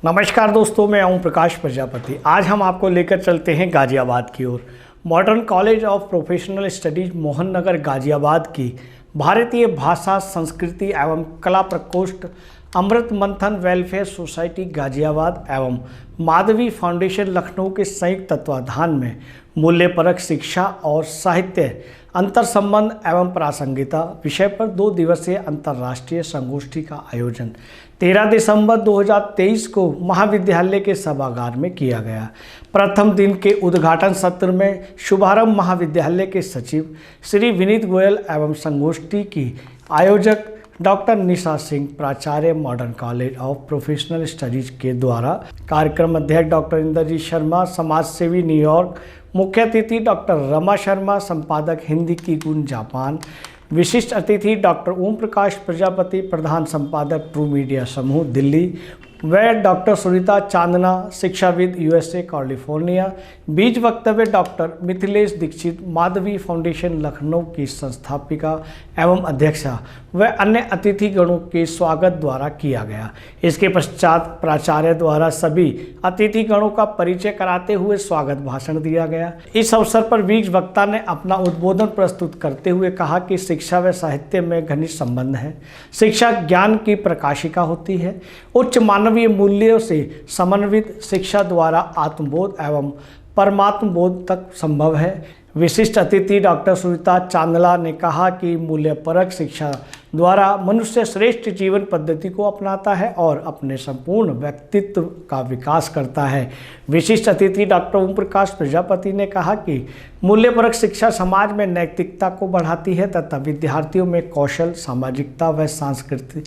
नमस्कार दोस्तों, मैं ओम प्रकाश प्रजापति। आज हम आपको लेकर चलते हैं गाजियाबाद की ओर। Modern college of professional studies Mohan Nagar Ghaziabad की भारतीय भाषा संस्कृति एवं कला प्रकोष्ठ, अमृत मंथन वेलफेयर सोसाइटी गाजियाबाद एवं माधवी फाउंडेशन लखनऊ के संयुक्त तत्वाधान में मूल्यपरक शिक्षा और साहित्य अंतर संबंध एवं प्रासंगिकता विषय पर 2 दिवसीय अंतर्राष्ट्रीय संगोष्ठी का आयोजन 13 दिसंबर 2023 को महाविद्यालय के सभागार में किया गया। प्रथम दिन के उद्घाटन सत्र में शुभारंभ महाविद्यालय के सचिव श्री विनीत गोयल एवं संगोष्ठी की आयोजक डॉक्टर निशा सिंह, प्राचार्य modern college of professional studies के द्वारा, कार्यक्रम अध्यक्ष डॉक्टर इंद्रजीत शर्मा, समाज सेवी न्यूयॉर्क, मुख्य अतिथि डॉक्टर रमा शर्मा, संपादक हिंदी की गुण जापान, विशिष्ट अतिथि डॉक्टर ओम प्रकाश प्रजापति, प्रधान संपादक ट्रू मीडिया समूह दिल्ली, व डॉक्टर सुनीता चांदना, शिक्षाविद यूएसए कैलिफोर्निया। बीज वक्तव्य डॉक्टर मिथिलेश दीक्षित, माधवी फाउंडेशन लखनऊ की संस्थापिका एवं अध्यक्षा व अन्य अतिथिगणों के स्वागत द्वारा किया गया। इसके पश्चात प्राचार्य द्वारा सभी अतिथिगणों का परिचय कराते हुए स्वागत भाषण दिया गया। इस अवसर पर बीज वक्ता ने अपना उद्बोधन प्रस्तुत करते हुए कहा कि शिक्षा व साहित्य में घनिष्ठ संबंध है। शिक्षा ज्ञान की प्रकाशिका होती है। उच्च मानवीय मूल्यों से समन्वित शिक्षा द्वारा आत्मबोध एवं परमात्म बोध तक संभव है। विशिष्ट अतिथि डॉक्टर सुनीता चांदला ने कहा कि मूल्यपरक शिक्षा द्वारा मनुष्य श्रेष्ठ जीवन पद्धति को अपनाता है और अपने संपूर्ण व्यक्तित्व का विकास करता है। विशिष्ट अतिथि डॉक्टर ओम प्रकाश प्रजापति ने कहा कि मूल्यपरक शिक्षा समाज में नैतिकता को बढ़ाती है तथा विद्यार्थियों में कौशल, सामाजिकता व संस्कृति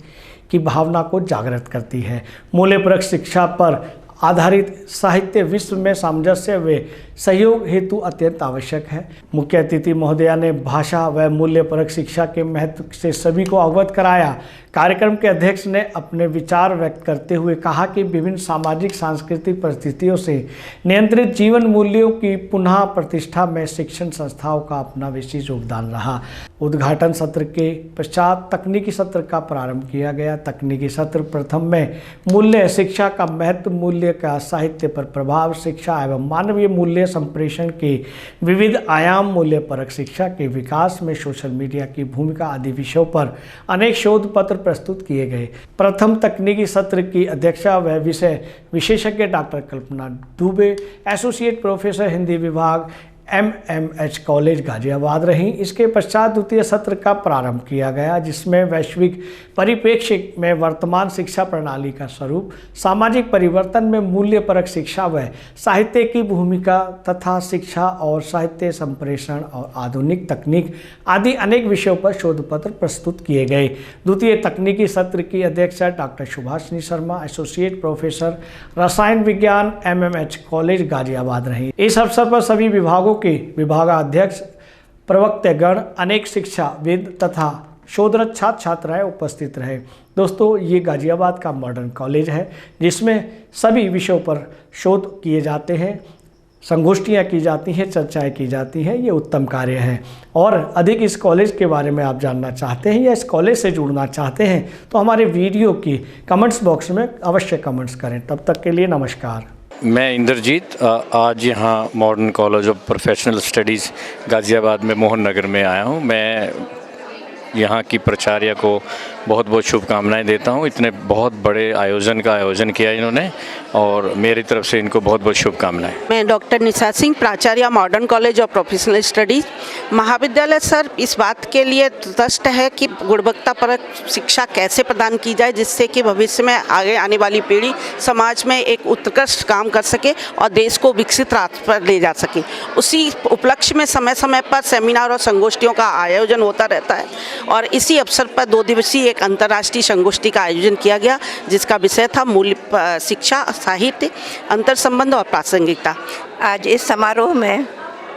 की भावना को जागृत करती है। मूल्यपरक शिक्षा पर आधारित साहित्य विश्व में सामंजस्य व सहयोग हेतु अत्यंत आवश्यक है। मुख्य अतिथि महोदया ने भाषा व मूल्यपरक शिक्षा के महत्व से सभी को अवगत कराया। कार्यक्रम के अध्यक्ष ने अपने विचार व्यक्त करते हुए कहा कि विभिन्न सामाजिक सांस्कृतिक परिस्थितियों से नियंत्रित जीवन मूल्यों की पुनः प्रतिष्ठा में शिक्षण संस्थाओं का अपना विशेष योगदान रहा। उद्घाटन सत्र के पश्चात तकनीकी सत्र का प्रारंभ किया गया। तकनीकी सत्र प्रथम में मूल्य शिक्षा का महत्व, मूल्य का साहित्य पर प्रभाव, शिक्षा एवं मानवीय मूल्य संप्रेषण के विविध आयाम, मूल्यपरक शिक्षा के विकास में सोशल मीडिया की भूमिका आदि विषयों पर अनेक शोध पत्र प्रस्तुत किए गए। प्रथम तकनीकी सत्र की अध्यक्षता व विषय विशेषज्ञ डॉक्टर कल्पना दुबे, एसोसिएट प्रोफेसर हिंदी विभाग, MMH कॉलेज गाजियाबाद रही। इसके पश्चात द्वितीय सत्र का प्रारंभ किया गया, जिसमें वैश्विक परिप्रेक्ष्य में वर्तमान शिक्षा प्रणाली का स्वरूप, सामाजिक परिवर्तन में मूल्यपरक शिक्षा व साहित्य की भूमिका तथा शिक्षा और साहित्य संप्रेषण और आधुनिक तकनीक आदि अनेक विषयों पर शोध पत्र प्रस्तुत किए गए। द्वितीय तकनीकी सत्र की अध्यक्षता doctor Subhashini Sharma, associate professor रसायन विज्ञान, MMH कॉलेज गाजियाबाद रही। इस अवसर पर सभी विभागों के विभागाध्यक्ष, प्रवक्तागण, अनेक शिक्षाविद तथा शोधरत छात्र छात्राएं उपस्थित रहे। दोस्तों, ये गाजियाबाद का मॉडर्न कॉलेज है जिसमें सभी विषयों पर शोध किए जाते हैं, संगोष्ठियाँ की जाती हैं, चर्चाएं की जाती हैं। ये उत्तम कार्य है। और अधिक इस कॉलेज के बारे में आप जानना चाहते हैं या इस कॉलेज से जुड़ना चाहते हैं तो हमारे वीडियो की कमेंट्स बॉक्स में अवश्य कमेंट्स करें। तब तक के लिए नमस्कार। मैं इंद्रजीत आज यहाँ modern college of professional studies Ghaziabad में मोहन नगर में आया हूँ। मैं यहाँ की प्राचार्य को बहुत बहुत शुभकामनाएं देता हूँ। इतने बहुत बड़े आयोजन का आयोजन किया इन्होंने और मेरी तरफ से इनको बहुत बहुत शुभकामनाएं। मैं डॉक्टर निशा सिंह, प्राचार्य modern college of professional studies महाविद्यालय सर इस बात के लिए तटस्थ है कि गुणवत्तापरक शिक्षा कैसे प्रदान की जाए जिससे कि भविष्य में आगे आने वाली पीढ़ी समाज में एक उत्कृष्ट काम कर सके और देश को विकसित रास्ते पर ले जा सके। उसी उपलक्ष्य में समय समय पर सेमिनार और संगोष्ठियों का आयोजन होता रहता है और इसी अवसर पर 2 दिवसीय एक अंतर्राष्ट्रीय संगोष्ठी का आयोजन किया गया जिसका विषय था मूल्य शिक्षा, साहित्य, अंतर संबंध और प्रासंगिकता। आज इस समारोह में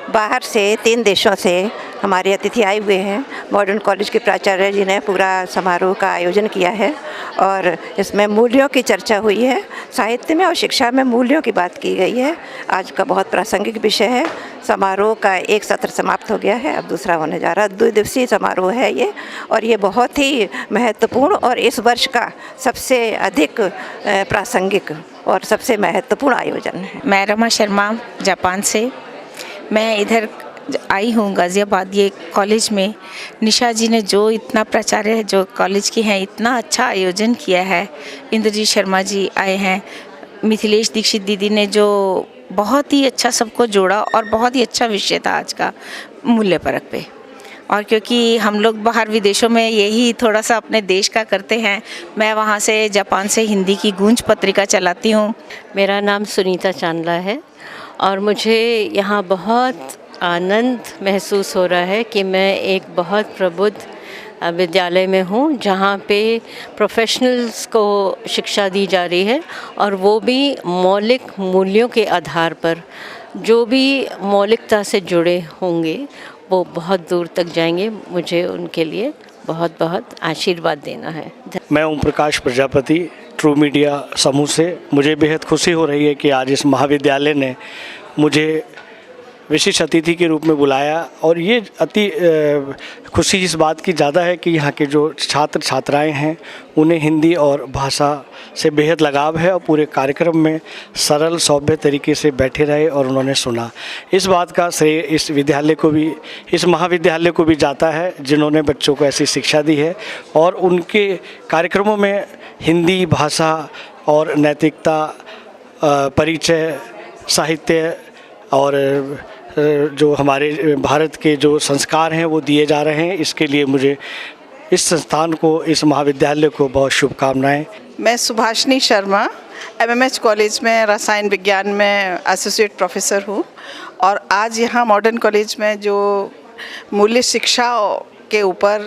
बाहर से 3 देशों से हमारे अतिथि आए हुए हैं। मॉडर्न कॉलेज के प्राचार्य जी ने पूरा समारोह का आयोजन किया है और इसमें मूल्यों की चर्चा हुई है। साहित्य में और शिक्षा में मूल्यों की बात की गई है। आज का बहुत प्रासंगिक विषय है। समारोह का एक सत्र समाप्त हो गया है, अब दूसरा होने जा रहा है। 2 दिवसीय समारोह है ये और ये बहुत ही महत्वपूर्ण और इस वर्ष का सबसे अधिक प्रासंगिक और सबसे महत्वपूर्ण आयोजन है। मैं रमा शर्मा जापान से, मैं इधर आई हूँ गाज़ियाबाद ये कॉलेज में। निशा जी ने जो इतना प्राचार्य जो कॉलेज की हैं इतना अच्छा आयोजन किया है। इंद्रजीत शर्मा जी आए हैं, मिथिलेश दीक्षित दीदी ने जो बहुत ही अच्छा सबको जोड़ा और बहुत ही अच्छा विषय था आज का मूल्य परक पे। और क्योंकि हम लोग बाहर विदेशों में यही थोड़ा सा अपने देश का करते हैं, मैं वहाँ से जापान से हिंदी की गूंज पत्रिका चलाती हूँ। मेरा नाम सुनीता चांदला है और मुझे यहाँ बहुत आनंद महसूस हो रहा है कि मैं एक बहुत प्रबुद्ध विद्यालय में हूँ जहाँ पे प्रोफेशनल्स को शिक्षा दी जा रही है, और वो भी मौलिक मूल्यों के आधार पर। जो भी मौलिकता से जुड़े होंगे वो बहुत दूर तक जाएंगे। मुझे उनके लिए बहुत बहुत आशीर्वाद देना है। मैं ओम प्रकाश प्रजापति, ट्रू मीडिया समूह से। मुझे बेहद खुशी हो रही है कि आज इस महाविद्यालय ने मुझे विशिष्ट अतिथि के रूप में बुलाया, और ये अति खुशी इस बात की ज़्यादा है कि यहाँ के जो छात्र छात्राएं हैं उन्हें हिंदी और भाषा से बेहद लगाव है, और पूरे कार्यक्रम में सरल सौम्य तरीके से बैठे रहे और उन्होंने सुना। इस बात का श्रेय इस विद्यालय को भी, इस महाविद्यालय को भी जाता है जिन्होंने बच्चों को ऐसी शिक्षा दी है, और उनके कार्यक्रमों में हिंदी भाषा और नैतिकता, परिचय, साहित्य और जो हमारे भारत के जो संस्कार हैं वो दिए जा रहे हैं। इसके लिए मुझे इस संस्थान को, इस महाविद्यालय को बहुत शुभकामनाएं। मैं सुभाषिनी शर्मा एमएमएच कॉलेज में रसायन विज्ञान में एसोसिएट प्रोफेसर हूँ, और आज यहाँ मॉडर्न कॉलेज में जो मूल्य शिक्षा के ऊपर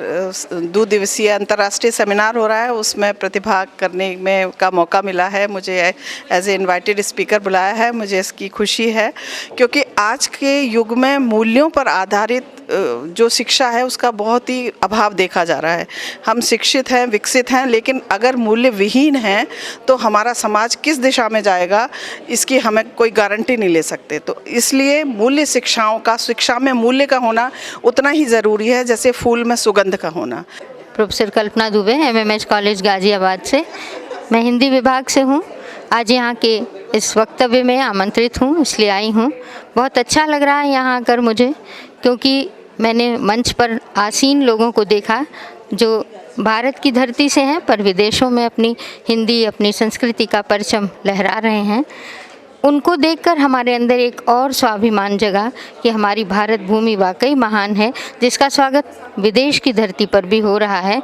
2 दिवसीय अंतर्राष्ट्रीय सेमिनार हो रहा है, उसमें प्रतिभाग करने में का मौका मिला है। मुझे एज ए इनवाइटेड स्पीकर बुलाया है। मुझे इसकी खुशी है क्योंकि आज के युग में मूल्यों पर आधारित जो शिक्षा है उसका बहुत ही अभाव देखा जा रहा है। हम शिक्षित हैं, विकसित हैं, लेकिन अगर मूल्य विहीन हैं तो हमारा समाज किस दिशा में जाएगा इसकी हमें कोई गारंटी नहीं ले सकते। तो इसलिए मूल्य शिक्षाओं का, शिक्षा में मूल्य का होना उतना ही ज़रूरी है जैसे फूल में सुगंध का होना। प्रोफेसर कल्पना दुबे, एमएमएच कॉलेज गाज़ियाबाद से। मैं हिंदी विभाग से हूँ। आज यहाँ के इस वक्तव्य में आमंत्रित हूँ, इसलिए आई हूँ। बहुत अच्छा लग रहा है यहाँ आकर मुझे, क्योंकि मैंने मंच पर आसीन लोगों को देखा जो भारत की धरती से हैं पर विदेशों में अपनी हिंदी, अपनी संस्कृति का परचम लहरा रहे हैं। उनको देखकर हमारे अंदर एक और स्वाभिमान जगा कि हमारी भारत भूमि वाकई महान है, जिसका स्वागत विदेश की धरती पर भी हो रहा है।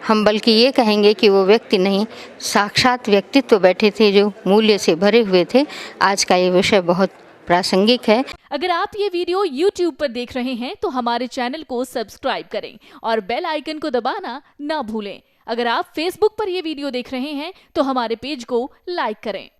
हम बल्कि ये कहेंगे कि वो व्यक्ति नहीं, साक्षात व्यक्तित्व बैठे थे जो मूल्य से भरे हुए थे। आज का ये विषय बहुत प्रासंगिक है। अगर आप ये वीडियो YouTube पर देख रहे हैं तो हमारे चैनल को सब्सक्राइब करें और बेल आइकन को दबाना ना भूलें। अगर आप Facebook पर ये वीडियो देख रहे हैं तो हमारे पेज को लाइक करें।